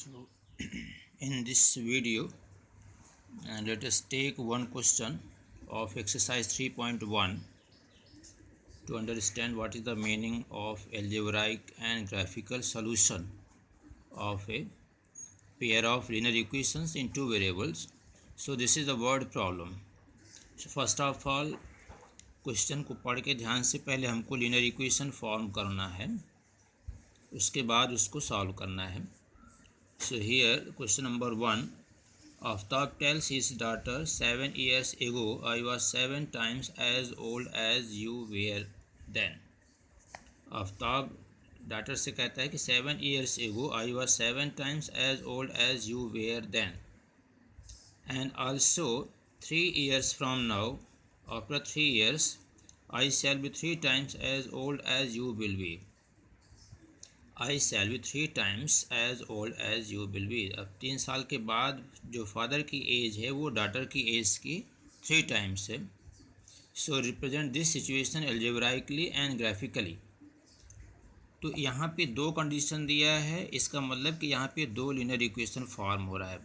So in this video let us take one question of exercise 3.1 to understand what is the meaning of algebraic and graphical solution of a pair of linear equations in two variables. So this is the word problem. So first of all question को पढ़ के ध्यान से पहले हमको linear equation form करना है, उसके बाद उसको सॉल्व करना है. So here question number 1. Aftab tells his daughter 7 years ago I was 7 times as old as you were then. Aftab daughter से कहता है कि 7 years ago I was 7 times as old as you were then. And also 3 years from now, after 3 years, I shall be 3 times as old as you will be. I shall be 3 times as old as you will be. अब 3 साल के बाद जो father की as है वो daughter की as की 3 टाइम्स है. So represent this situation algebraically and graphically. तो यहाँ पे दो कंडीशन दिया है, इसका मतलब कि यहाँ पे दो लीनियर इक्वेशन फॉर्म हो रहा है.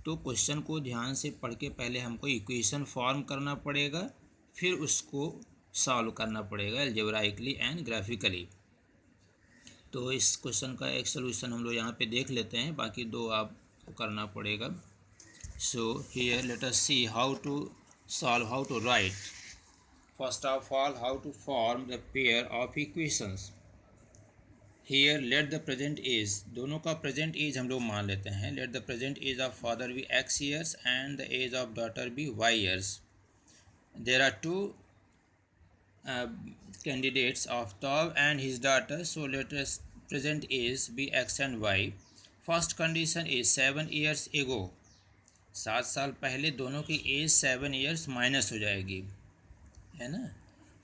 तो क्वेश्चन को ध्यान से पढ़ के पहले हमको इक्वेशन फॉर्म करना पड़ेगा, फिर उसको सॉल्व करना पड़ेगा एल्जेब्राइकली एंड ग्राफिकली. तो इस क्वेश्चन का एक सोल्यूशन हम लोग यहाँ पे देख लेते हैं, बाकी दो आपको करना पड़ेगा. So here let us see how to solve, how to write. First of all how to form the pair of equations. Here let the present age, दोनों का प्रेजेंट एज हम लोग मान लेते हैं. Let the present age of father be x years and the age of daughter be y years. There are two candidates of Taub and his daughter, so let us present age be x and y. First condition is 7 years ago. 7 साल पहले दोनों की as 7 years minus हो जाएगी, है ना.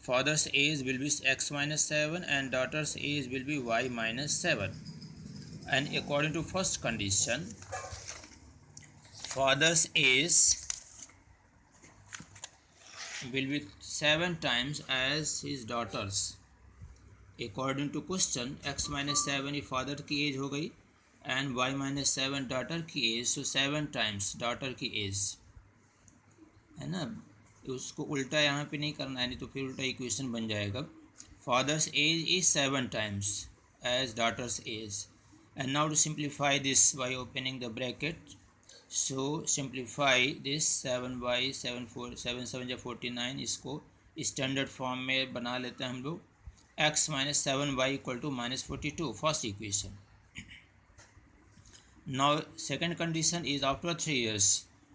Father's age will be x minus 7 and daughter's age will be y minus 7. And according to first condition, father's age will be 7 times as his daughters. According to question, x minus 7 ये father की as हो गई and y minus 7 daughter की as, सो 7 times daughter की as, है ना. उसको उल्टा यहाँ पे नहीं करना है, नहीं तो फिर उल्टा इक्वेशन बन जाएगा. Father's age is 7 times age daughter's age. And now to simplify this by opening the bracket. So simplify this 7y 7 7 49. इसको स्टैंडर्ड फॉर्म में बना लेते हैं हम लोग. x minus 7y equal to minus 42, first equation. Now second condition is after 3 years.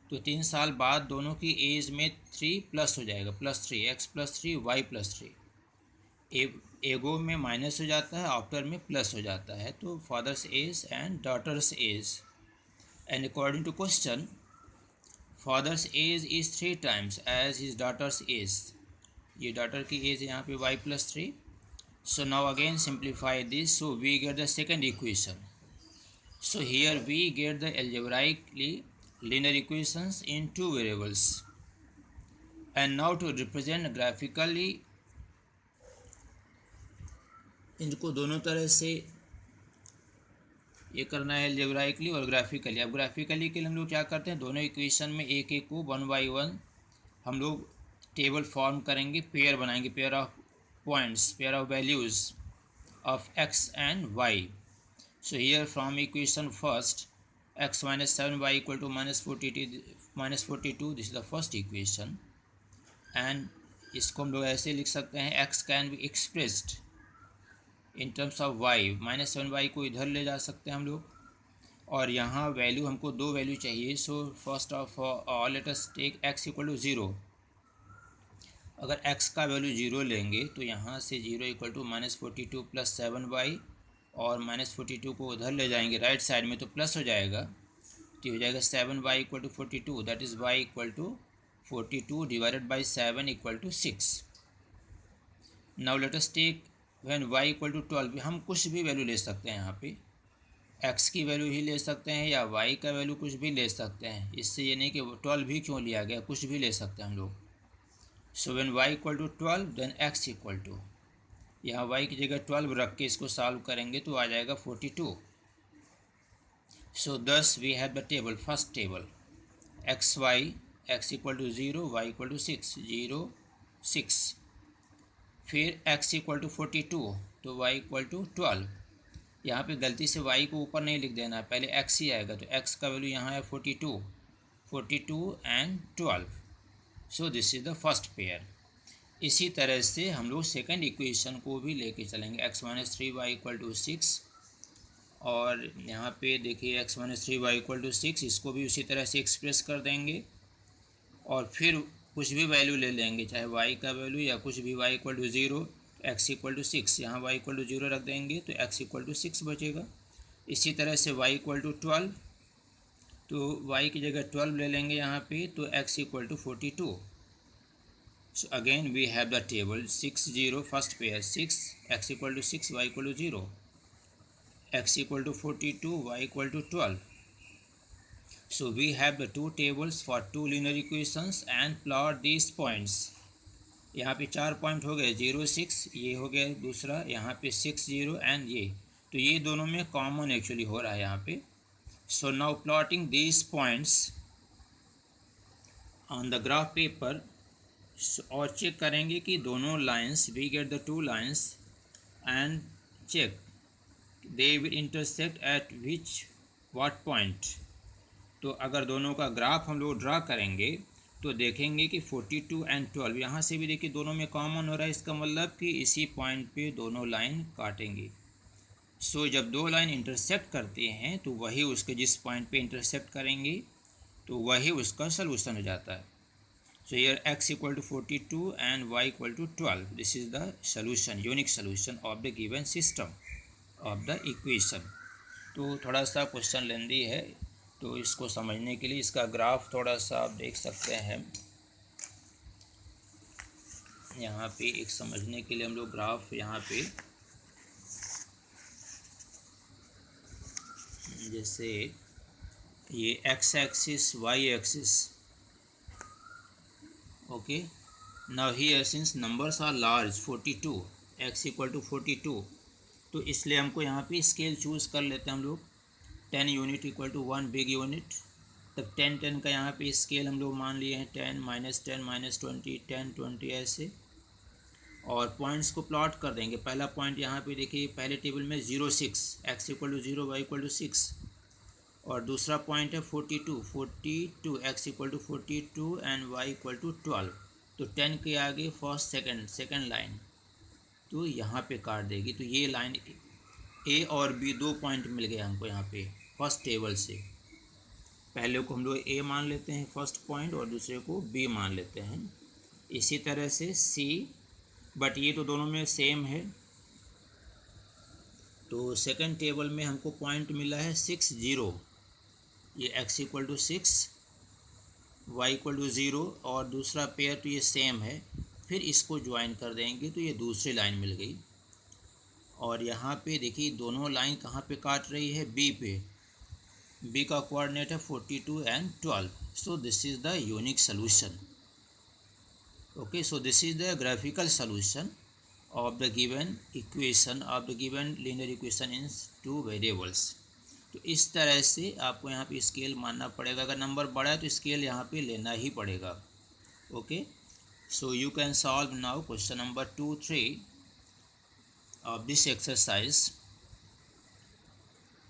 तो 3 साल बाद दोनों की एज में 3 प्लस हो जाएगा, +3 x प्लस 3 y प्लस 3. एगो में माइनस हो जाता है, आफ्टर में प्लस हो जाता है. तो father's age and daughters as. And according to question, father's age is 3 times as his daughter's age. ये daughter की age यहाँ पे y plus 3. So now again simplify this. So we get the second equation. So here we get the algebraically linear equations in two variables. And now to represent graphically, इनको दोनों तरह से ये करना है एल्जेब्राइकली और ग्राफिकली. अब ग्राफिकली के लिए हम लोग क्या करते हैं, दोनों इक्वेशन में एक एक को 1 by 1 हम लोग टेबल फॉर्म करेंगे, पेयर बनाएंगे, pair of points, pair of values of x and y. So here from equation first x minus 7y equal to minus 42, this is the first equation. And इसको हम लोग ऐसे लिख सकते हैं, x can be expressed in terms of y. Minus 7y को इधर ले जा सकते हैं हम लोग, और यहाँ वैल्यू हमको दो वैल्यू चाहिए. So first of all let us take x equal to 0. अगर x का वैल्यू 0 लेंगे तो यहाँ से 0 equal to minus 42 plus 7y, और माइनस 42 को उधर ले जाएंगे राइट साइड में तो प्लस हो जाएगा. तो हो जाएगा 7y equal to 42, that is y equal to 42 divided by 7 equal to 6. Now let us take when y equal to 12. हम कुछ भी वैल्यू ले सकते हैं, यहाँ पे x की वैल्यू ही ले सकते हैं या y का वैल्यू कुछ भी ले सकते हैं. इससे ये नहीं कि 12 भी क्यों लिया गया, कुछ भी ले सकते हैं हम लोग. So when y equal to 12 then x equal to, यहाँ y की जगह 12 रख के इसको सॉल्व करेंगे तो आ जाएगा 42. So thus we have the table, first table, xy, x equal to 0, y equal to 6, 0 6, फिर x इक्वल टू 42 तो y इक्वल टू 12। यहाँ पे गलती से y को ऊपर नहीं लिख देना, पहले x ही आएगा, तो x का वैल्यू यहाँ है 42 and 12। So this is the first pair. इसी तरह से हम लोग सेकेंड इक्वेशन को भी लेके चलेंगे, x minus 3y equal to 6, और यहाँ पे देखिए x minus 3y equal to 6, इसको भी उसी तरह से एक्सप्रेस कर देंगे और फिर कुछ भी वैल्यू ले लेंगे, चाहे y का वैल्यू या कुछ भी, y equal to 0, x equal to 6, यहाँ y इक्वल टू 0 रख देंगे तो x इक्वल टू 6 बचेगा। इसी तरह से y इक्वल टू 12, तो y की जगह 12 ले लेंगे यहाँ पे, तो x equal to 42। So again we have the table 6 0, first pair 6, x equal to 6, y equal to 0, x equal to 42, y equal to 12. So we have the two tables for two linear equations and plot these points. यहाँ पे 4 point हो गए, 0 6, ये हो गया दूसरा, यहाँ पे 6 0 एंड ये, तो ये दोनों में कॉमन एक्चुअली हो रहा है यहाँ पे। So now plotting these points on the graph paper, और चेक करेंगे कि दोनों lines, we get the two lines and check they will intersect at which what point। तो अगर दोनों का ग्राफ हम लोग ड्रा करेंगे तो देखेंगे कि 42 एंड 12, यहाँ से भी देखिए दोनों में कॉमन हो रहा है, इसका मतलब कि इसी पॉइंट पे दोनों लाइन काटेंगे। सो जब दो लाइन इंटरसेक्ट करते हैं तो वही उसके जिस पॉइंट पे इंटरसेक्ट करेंगे तो वही उसका सलूशन हो जाता है। So here x equal to 42 and y equal to 12, this is the solution, unique solution of the given system of the equation. तो थोड़ा सा क्वेश्चन लेंदी है, तो इसको समझने के लिए इसका ग्राफ थोड़ा सा आप देख सकते हैं। यहाँ पे एक समझने के लिए हम लोग ग्राफ, यहाँ पे जैसे ये x axis, y axis, okay. Now here since numbers are large, 42, x equal to 42, तो इसलिए हमको यहाँ पे स्केल चूज़ कर लेते हैं हम लोग। 10 unit equal to 1 big unit, तब 10 10 का यहाँ पे स्केल हम लोग मान लिए हैं, 10 -10 -20 10 20 ऐसे, और पॉइंट्स को प्लॉट कर देंगे। पहला पॉइंट यहाँ पे देखिए, पहले टेबल में 0 6, x equal to 0, y equal to 6, और दूसरा पॉइंट है 42, x equal to 42 and y equal to 12, तो 10 के आगे फर्स्ट सेकेंड लाइन, तो यहाँ पे काट देगी। तो ये लाइन ए और बी, दो पॉइंट मिल गए हमको यहाँ पे फर्स्ट टेबल से। पहले को हम लोग ए मान लेते हैं फर्स्ट पॉइंट और दूसरे को बी मान लेते हैं। इसी तरह से सी, बट ये तो दोनों में सेम है, तो सेकंड टेबल में हमको पॉइंट मिला है 6 0, ये x equal to 6, y equal to 0, और दूसरा पेयर तो ये सेम है, फिर इसको ज्वाइन कर देंगे तो ये दूसरी लाइन मिल गई। और यहाँ पे देखिए दोनों लाइन कहाँ पे काट रही है, बी पे, बी का कोऑर्डिनेट है 42 and 12। So this is the unique solution. Okay, so this is the graphical solution of the given equation, of the given linear equation in two variables. तो इस तरह से आपको यहाँ पे स्केल मानना पड़ेगा, अगर नंबर बड़ा है तो स्केल यहाँ पे लेना ही पड़ेगा। Okay, so you can solve now question number 2 3 of this exercise।